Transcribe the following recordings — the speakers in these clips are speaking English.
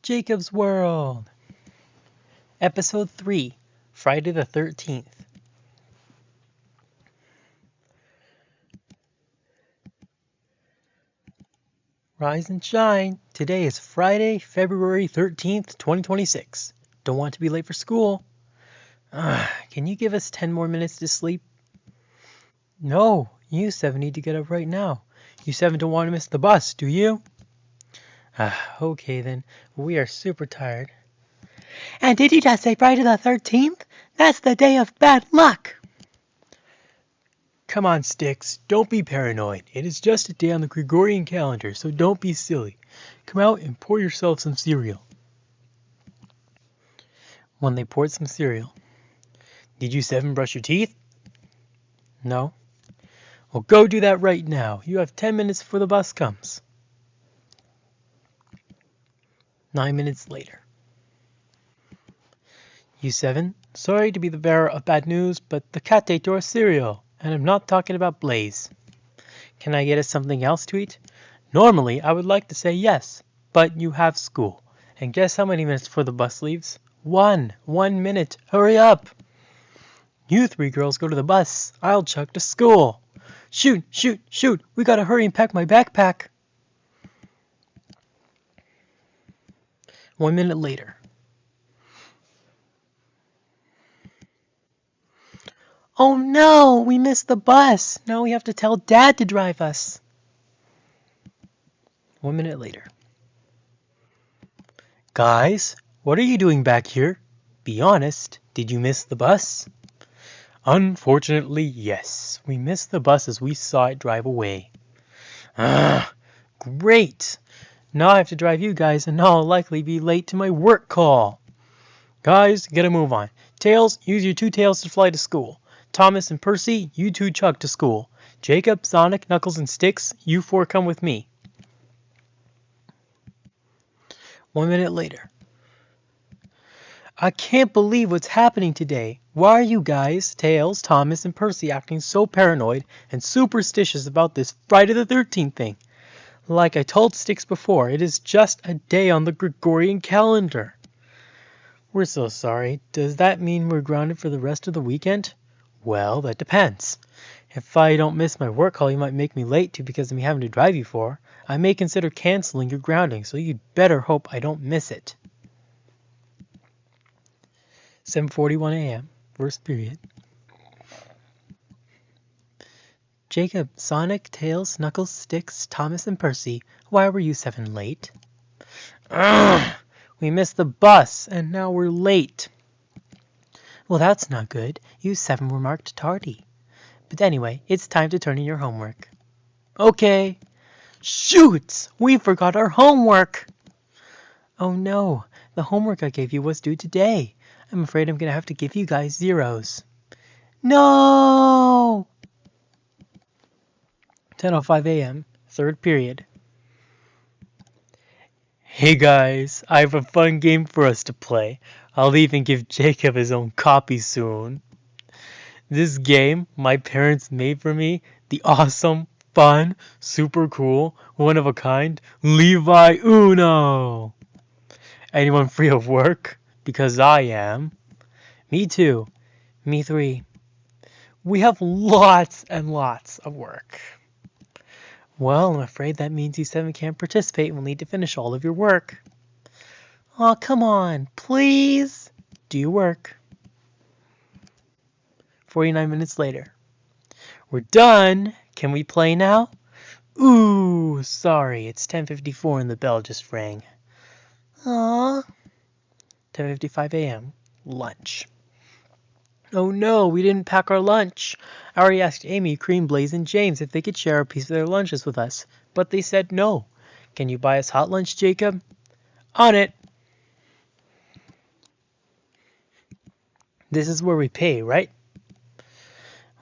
Jacob's World. Episode 3, Friday the 13th. Rise and shine. Today is Friday, February 13th, 2026. Don't want to be late for school. Can you give us 10 more minutes to sleep? No, you 7 need to get up right now. You 7 don't want to miss the bus, do you? Okay then. We are super tired. And did you just say Friday the 13th? That's the day of bad luck. Come on, Sticks. Don't be paranoid. It is just a day on the Gregorian calendar, so don't be silly. Come out and pour yourself some cereal. When they poured some cereal. Did you 7 brush your teeth? No? Well, go do that right now. You have 10 minutes before the bus comes. 9 minutes later. You 7, sorry to be the bearer of bad news, but the cat ate your cereal. And I'm not talking about Blaze. Can I get us something else to eat? Normally, I would like to say yes, but you have school. And guess how many minutes before the bus leaves? 1 minute. Hurry up. You 3 girls go to the bus. I'll chuck to school. Shoot. We gotta hurry and pack my backpack. 1 minute later. Oh no, we missed the bus. Now we have to tell Dad to drive us. 1 minute later. Guys, what are you doing back here? Be honest, did you miss the bus? Unfortunately, yes. We missed the bus as we saw it drive away. Great. Now I have to drive you guys and now I'll likely be late to my work call. Guys, get a move on. Tails, use your 2 tails to fly to school. Thomas and Percy, you 2 chug to school. Jacob, Sonic, Knuckles, and Sticks, you 4 come with me. 1 minute later. I can't believe what's happening today. Why are you guys, Tails, Thomas, and Percy acting so paranoid and superstitious about this Friday the 13th thing? Like I told Sticks before, it is just a day on the Gregorian calendar. We're so sorry. Does that mean we're grounded for the rest of the weekend? Well, that depends. If I don't miss my work call you might make me late to because of me having to drive you for, I may consider canceling your grounding, so you'd better hope I don't miss it. 7:41 a.m. First period. Jacob, Sonic, Tails, Knuckles, Sticks, Thomas, and Percy, why were you 7 late? We missed the bus, and now we're late. Well, that's not good. You 7 were marked tardy. But anyway, it's time to turn in your homework. Okay. Shoot! We forgot our homework! Oh no, the homework I gave you was due today. I'm afraid I'm going to have to give you guys zeros. No! 10:05 a.m., third period. Hey guys, I have a fun game for us to play. I'll even give Jacob his own copy soon. This game my parents made for me, the awesome, fun, super cool, one of a kind, Levi Uno. Anyone free of work? Because I am. Me too. Me 3. We have lots and lots of work. Well, I'm afraid that means you 7 can't participate and will need to finish all of your work. Aw, come on, please. Do your work. 49 minutes later. We're done. Can we play now? Ooh, sorry, it's 10:54 and the bell just rang. Aww. 10:55 a.m. Lunch. Oh no, we didn't pack our lunch. I already asked Amy, Cream, Blaze, and James if they could share a piece of their lunches with us, but they said no. Can you buy us hot lunch, Jacob? On it. This is where we pay, right?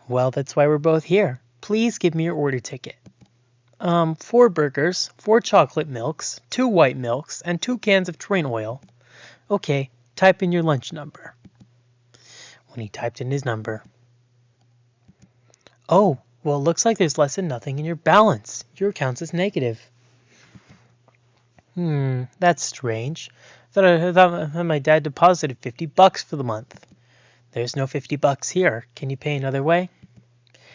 Well, that's why we're both here. Please give me your order ticket. 4 burgers, 4 chocolate milks, 2 white milks, and 2 cans of train oil. Okay, type in your lunch number. When he typed in his number. Oh, well, it looks like there's less than nothing in your balance. Your account is negative. That's strange. I thought my dad deposited $50 for the month. There's no $50 here. Can you pay another way?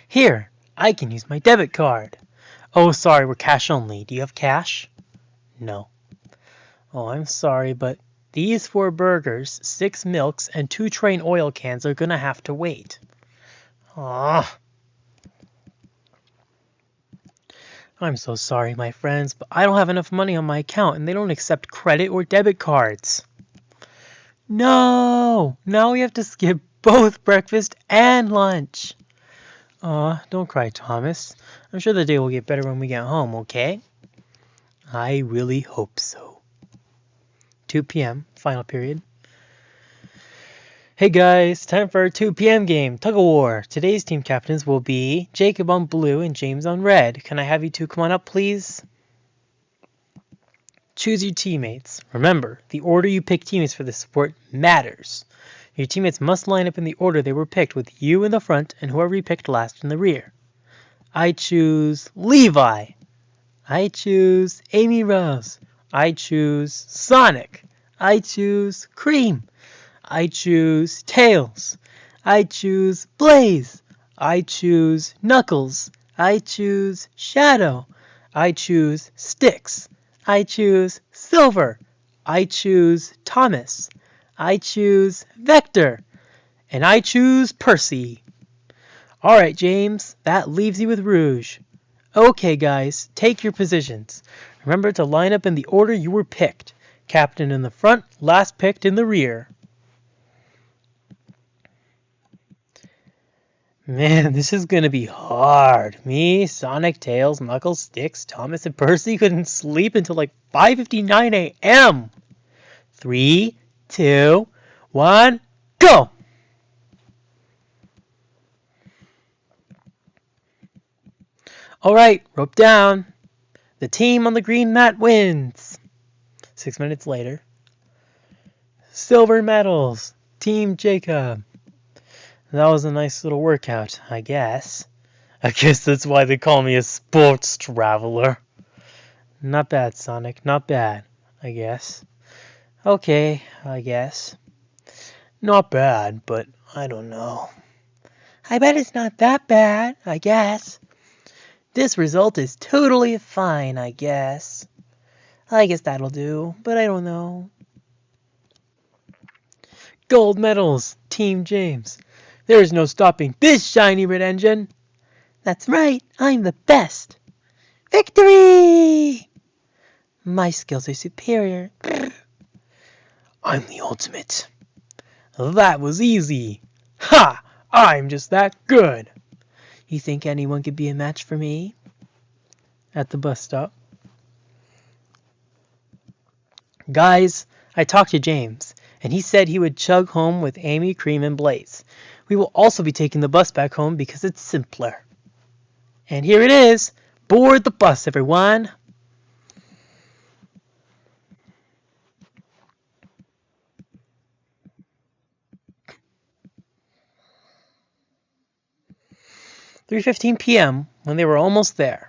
Here, I can use my debit card. Oh, sorry, we're cash only. Do you have cash? No. Oh, I'm sorry, but these 4 burgers, 6 milks, and 2 train oil cans are gonna have to wait. Ah. I'm so sorry, my friends, but I don't have enough money on my account and they don't accept credit or debit cards. No! Now we have to skip both breakfast and lunch. Aw, don't cry, Thomas. I'm sure the day will get better when we get home, okay? I really hope so. 2 p.m., final period. Hey guys, time for our 2 p.m. game, Tug of War. Today's team captains will be Jacob on blue and James on red. Can I have you two come on up, please? Choose your teammates. Remember, the order you pick teammates for this sport matters. Your teammates must line up in the order they were picked, with you in the front and whoever you picked last in the rear. I choose Levi. I choose Amy Rose. I choose Sonic. I choose Cream. I choose Tails. I choose Blaze. I choose Knuckles. I choose Shadow. I choose Sticks. I choose Silver. I choose Thomas. I choose Vector. And I choose Percy. Alright, James, that leaves you with Rouge. Okay, guys, take your positions. Remember to line up in the order you were picked. Captain in the front, last picked in the rear. Man, this is gonna be hard. Me, Sonic, Tails, Knuckles, Sticks, Thomas, and Percy couldn't sleep until like 5:59 a.m. 3, 2, 1, go! Alright, rope down. The team on the green mat wins. 6 minutes later. Silver medals. Team Jacob. That was a nice little workout, I guess. I guess that's why they call me a sports traveler. Not bad, Sonic. Not bad, I guess. Okay, I guess. Not bad, but I don't know. I bet it's not that bad, I guess. This result is totally fine, I guess. I guess that'll do, but I don't know. Gold medals, Team James. There is no stopping this shiny red engine. That's right, I'm the best. Victory! My skills are superior. I'm the ultimate. That was easy. Ha! I'm just that good. You think anyone could be a match for me? At the bus stop. Guys, I talked to James, and he said he would chug home with Amy, Cream, and Blaze. We will also be taking the bus back home because it's simpler. And here it is. Board the bus, everyone. "3:15 p.m. when they were almost there.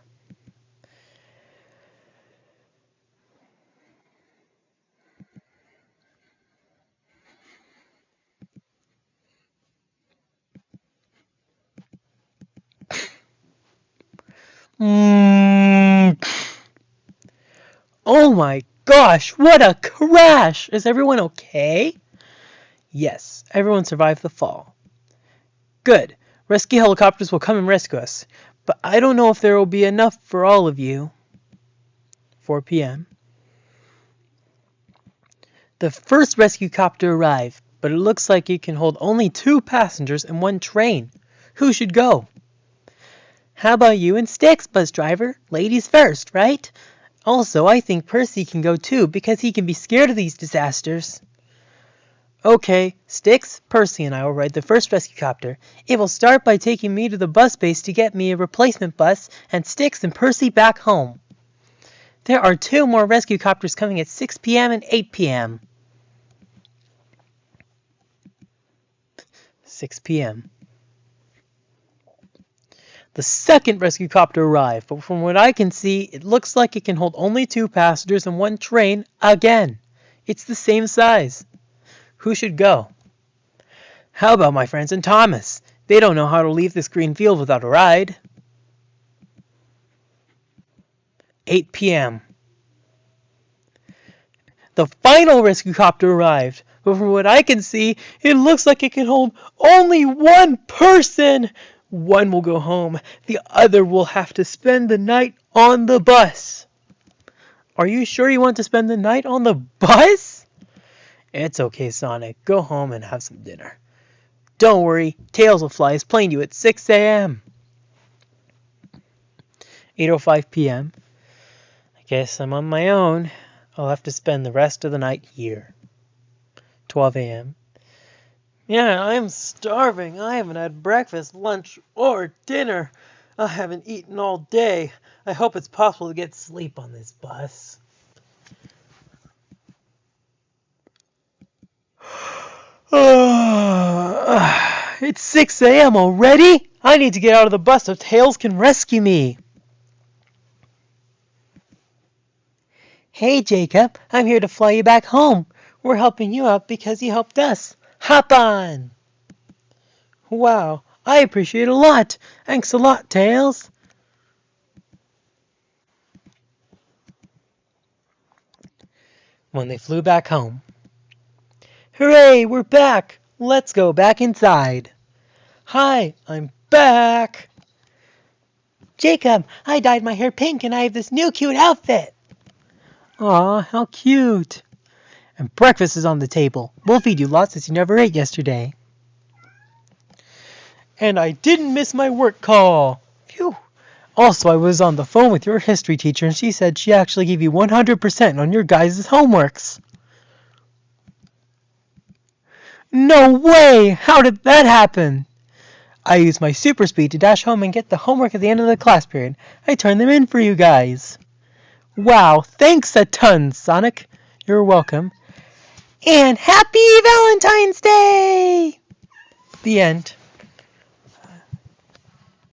Oh my gosh, what a crash! Is everyone okay? Yes, everyone survived the fall. Good. Rescue helicopters will come and rescue us, but I don't know if there will be enough for all of you. 4 p.m. The first rescue copter arrived, but it looks like it can hold only 2 passengers and 1 train. Who should go? How about you and Sticks, bus driver? Ladies first, right? Also, I think Percy can go too, because he can be scared of these disasters. Okay, Sticks, Percy, and I will ride the first rescue copter. It will start by taking me to the bus base to get me a replacement bus, and Sticks and Percy back home. There are 2 more rescue copters coming at 6 p.m. and 8 p.m. 6 p.m. The second rescue copter arrived, but from what I can see, it looks like it can hold only 2 passengers and 1 train again. It's the same size. Who should go? How about my friends and Thomas? They don't know how to leave this green field without a ride. 8 p.m. The final rescue copter arrived, but from what I can see, it looks like it can hold only 1 person. 1 will go home. The other will have to spend the night on the bus. Are you sure you want to spend the night on the bus? It's okay, Sonic. Go home and have some dinner. Don't worry, Tails will fly his plane to you at 6 a.m. 8:05 p.m. I guess I'm on my own. I'll have to spend the rest of the night here. 12 a.m. Yeah, I'm starving. I haven't had breakfast, lunch, or dinner. I haven't eaten all day. I hope it's possible to get sleep on this bus. It's 6 a.m. already? I need to get out of the bus so Tails can rescue me. Hey, Jacob. I'm here to fly you back home. We're helping you out because you helped us. Hop on! Wow, I appreciate it a lot. Thanks a lot, Tails. When they flew back home. Hooray, we're back! Let's go back inside. Hi, I'm back! Jacob, I dyed my hair pink and I have this new cute outfit. Aw, how cute. And breakfast is on the table. We'll feed you lots since you never ate yesterday. And I didn't miss my work call. Phew. Also, I was on the phone with your history teacher and she said she actually gave you 100% on your guys' homeworks. No way! How did that happen? I used my super speed to dash home and get the homework at the end of the class period. I turned them in for you guys. Wow, thanks a ton, Sonic. You're welcome. And happy Valentine's Day! The end.